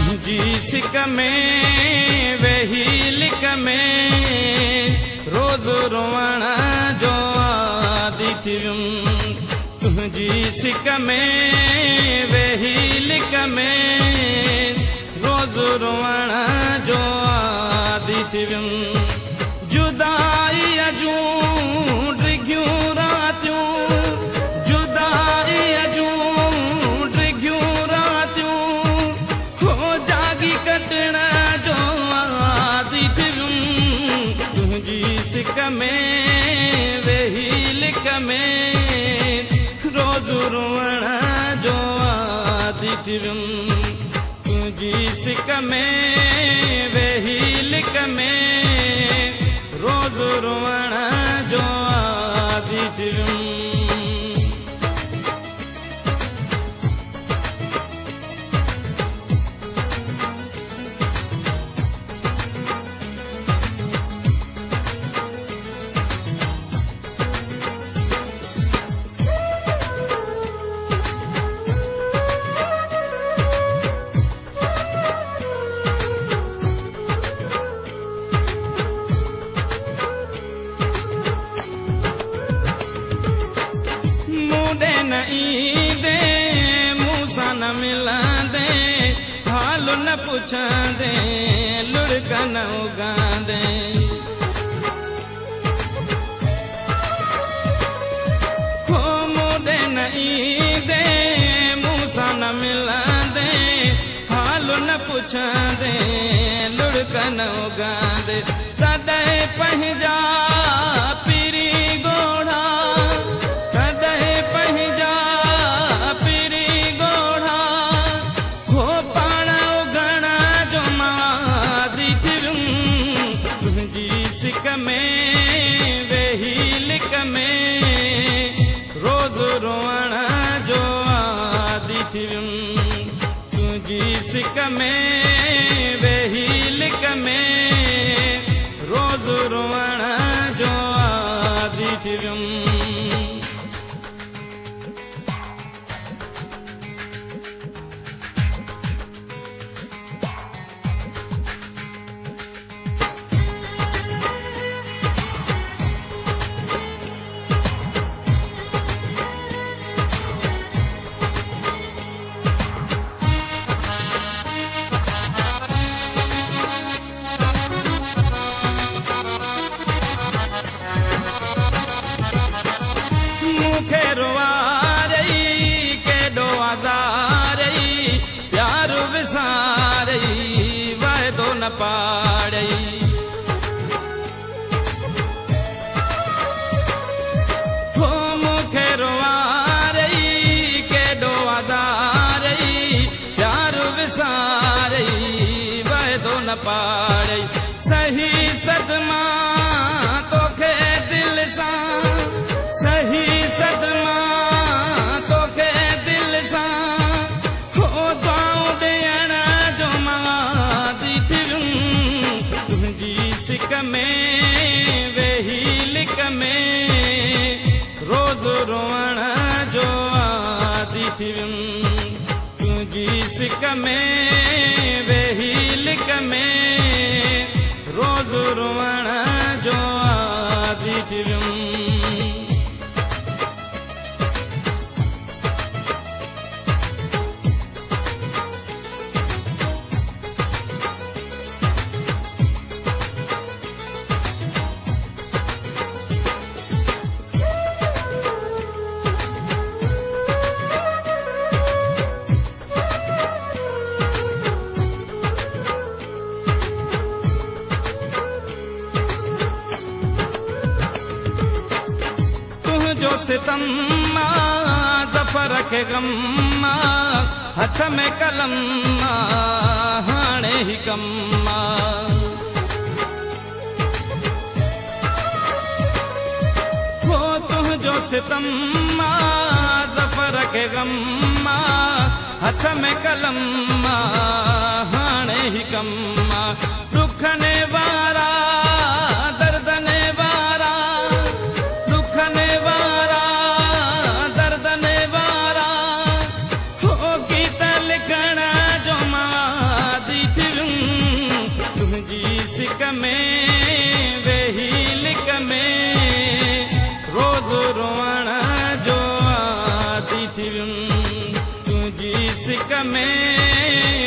तुझी सिक में वेही लिक में रोज़ रोवण जो आदि थी वियुमि। तुझी सिक में वेही लिक में रोज़ रोवण जो आदि थी वियुमि। जुदाई जूं डिघियूं रातियूं, जुदाई जूं डिघियूं रातियूं, हो जागी कटण जो आदि थी वियुमि। तुझी सिक में वेही लिक में रोज़ रोवण जो आदि थी वियुमि। तुझी सिक में वेही लिक में रोज़ रोवण जो आदि थी वियुमि। न ईंदे मूंसां न मिलंदे, हाल न पुछंदे, लुढ़क न उगांदे। हो मूंॾे न ईंदे मूंसां न मिलंदे, हाल न पुछंदे, लुढ़क न उगांदे। तॾहिं पंहिंजा पीरी ॻोढ़ा, सिक में वेही लिक में रोज़ रोवण जो आदि थी वियुमि। तुझी सिक में वेही लिक में रोज़ रोवण जो आदि थी वियुमि। मूंखे रुआरई केॾो आज़ारई, प्यार विसारई वाइदो न पाड़ई। हो मूंखे रुआरई केॾो आज़ारई, प्यार विसारई वाइदो न पाड़ई। सही सदमा तोखे दिल सां, सही सदमा तोखे दिल सां, हो दुआऊं ॾियण जो आदि थी वियुमि। तुझी सिक में वेही लिक में रोज़ रोवण जो आदि थी वियुमि। तुझी सिक में वेही लिक में रोज़ रोवण जो आदि थी वियुमि। जो सितम ज़फ़र खे गम, हथ में कलम हाणे ही कम। हो तुझो सितम ज़फ़र खे गम, हथ में कलम हाणे ही कम। दुखने वारा दर्दने वारा, दुखने वारा दर्दने वारा, हो गीत लिखण जो में वेही लिक में रोज़ रोअण जो आदी थी वियुमि तुंहिंजी सिक में